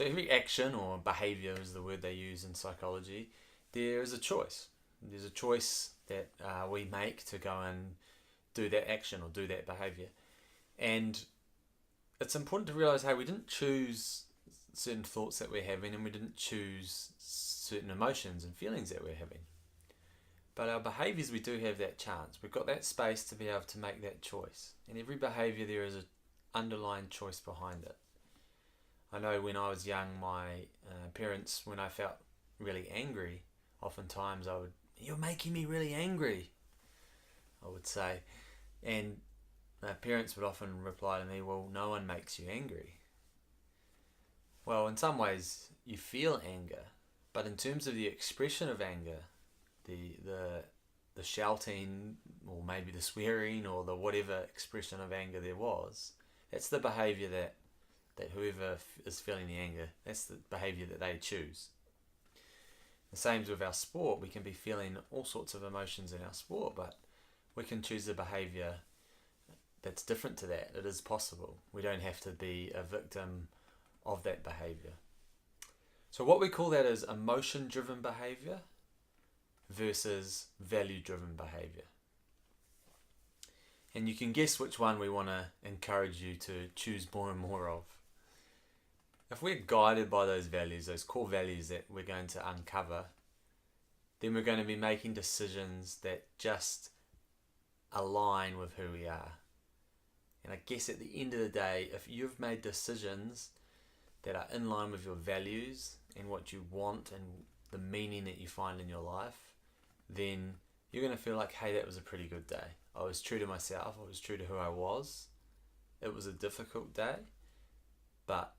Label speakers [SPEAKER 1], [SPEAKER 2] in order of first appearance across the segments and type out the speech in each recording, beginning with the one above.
[SPEAKER 1] So every action or behavior is the word they use in psychology. There is a choice. There's a choice that we make to go and do that action or do that behavior. And it's important to realize, hey, we didn't choose certain thoughts that we're having, and we didn't choose certain emotions and feelings that we're having. But our behaviors, we do have that chance. We've got that space to be able to make that choice. And every behavior, there is an underlying choice behind it. I know when I was young, my parents, when I felt really angry, oftentimes you're making me really angry, I would say. And my parents would often reply to me, well, no one makes you angry. Well, in some ways, you feel anger, but in terms of the expression of anger, the shouting, or maybe the swearing, or the whatever expression of anger there was, that's the behavior that whoever is feeling the anger, that's the behavior that they choose. The same with our sport. We can be feeling all sorts of emotions in our sport, but we can choose a behavior that's different to that. It is possible. We don't have to be a victim of that behavior. So what we call that is emotion-driven behavior versus value-driven behavior. And you can guess which one we want to encourage you to choose more and more of. If we're guided by those values, those core values that we're going to uncover, then we're going to be making decisions that just align with who we are. And I guess at the end of the day, if you've made decisions that are in line with your values and what you want and the meaning that you find in your life, then you're going to feel like, hey, that was a pretty good day. I was true to myself. I was true to who I was. It was a difficult day, but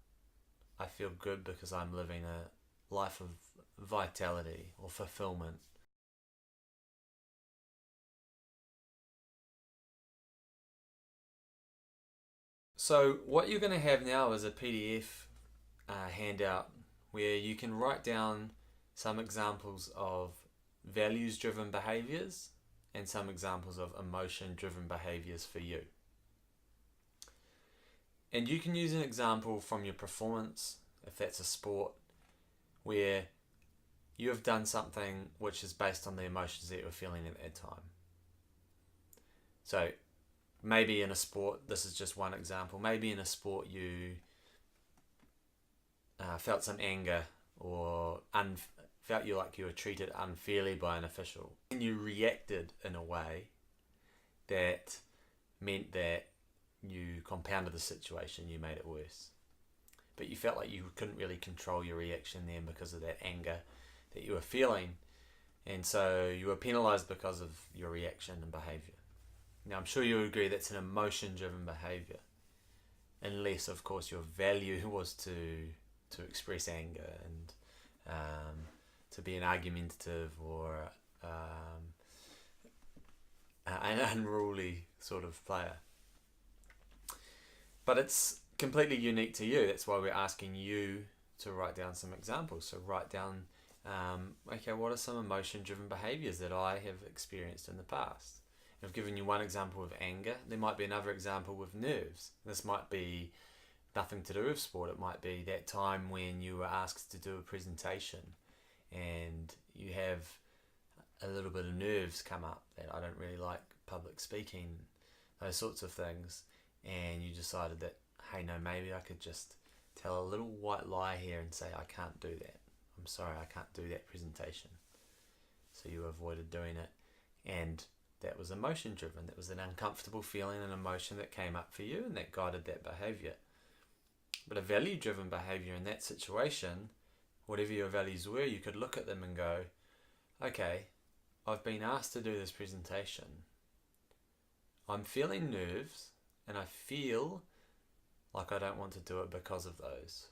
[SPEAKER 1] I feel good because I'm living a life of vitality or fulfillment. So what you're going to have now is a PDF handout where you can write down some examples of values-driven behaviors and some examples of emotion-driven behaviors for you. And you can use an example from your performance, if that's a sport, where you have done something which is based on the emotions that you're feeling at that time. So maybe in a sport, this is just one example, maybe in a sport you felt some anger or felt like you were treated unfairly by an official, and you reacted in a way that meant that you compounded the situation, you made it worse. But you felt like you couldn't really control your reaction then because of that anger that you were feeling, and so you were penalized because of your reaction and behavior. Now, I'm sure you would agree that's an emotion-driven behavior, unless, of course, your value was to express anger and to be an argumentative or an unruly sort of player. But it's completely unique to you. That's why we're asking you to write down some examples. So write down, okay, what are some emotion-driven behaviors that I have experienced in the past? I've given you one example of anger. There might be another example with nerves. This might be nothing to do with sport. It might be that time when you were asked to do a presentation and you have a little bit of nerves come up, that I don't really like public speaking, those sorts of things, and you decided that, hey, no, maybe I could just tell a little white lie here and say, I can't do that. I'm sorry, I can't do that presentation. So you avoided doing it, and that was emotion driven. That was an uncomfortable feeling and emotion that came up for you, and that guided that behavior. But a value driven behavior in that situation, whatever your values were, you could look at them and go, okay, I've been asked to do this presentation. I'm feeling nerves, and I feel like I don't want to do it because of those.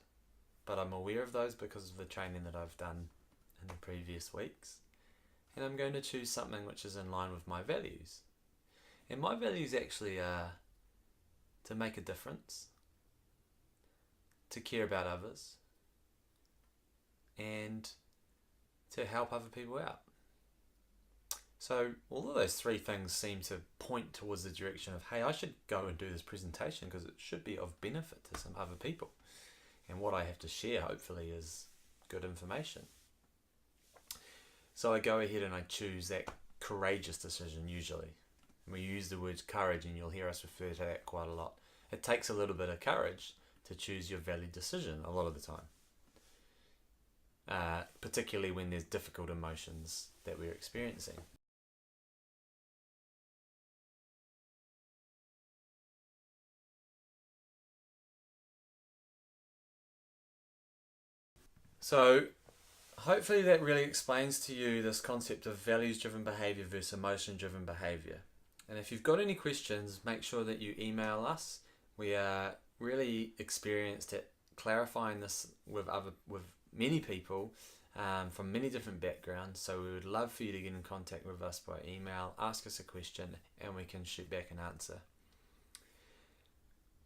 [SPEAKER 1] But I'm aware of those because of the training that I've done in the previous weeks. And I'm going to choose something which is in line with my values. And my values actually are to make a difference, to care about others, and to help other people out. So all of those three things seem to point towards the direction of, hey, I should go and do this presentation because it should be of benefit to some other people. And what I have to share, hopefully, is good information. So I go ahead and I choose that courageous decision usually. We use the word courage, and you'll hear us refer to that quite a lot. It takes a little bit of courage to choose your valued decision a lot of the time. Particularly when there's difficult emotions that we're experiencing. So hopefully that really explains to you this concept of values-driven behavior versus emotion-driven behavior. And if you've got any questions, make sure that you email us. We are really experienced at clarifying this with many people from many different backgrounds. So we would love for you to get in contact with us by email, ask us a question, and we can shoot back an answer.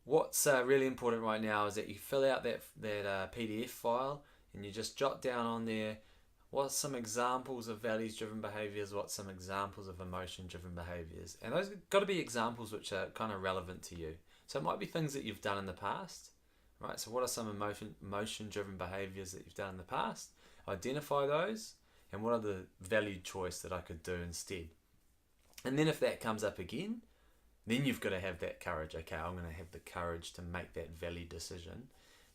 [SPEAKER 1] What's really important right now is that you fill out that PDF file, and you just jot down on there what's some examples of values-driven behaviors, what's some examples of emotion-driven behaviors. And those have got to be examples which are kind of relevant to you. So it might be things that you've done in the past, right? So what are some emotion-driven behaviors that you've done in the past? Identify those, and what are the valued choice that I could do instead? And then if that comes up again, then you've got to have that courage. Okay, I'm going to have the courage to make that valued decision,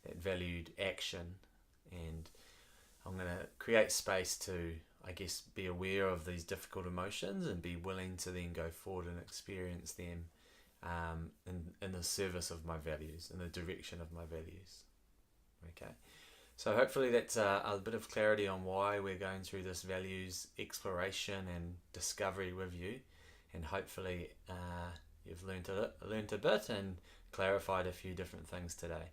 [SPEAKER 1] that valued action, and I'm going to create space to, I guess, be aware of these difficult emotions and be willing to then go forward and experience them in the service of my values, in the direction of my values. Okay, so hopefully that's a bit of clarity on why we're going through this values exploration and discovery with you, and hopefully you've learned a bit and clarified a few different things today.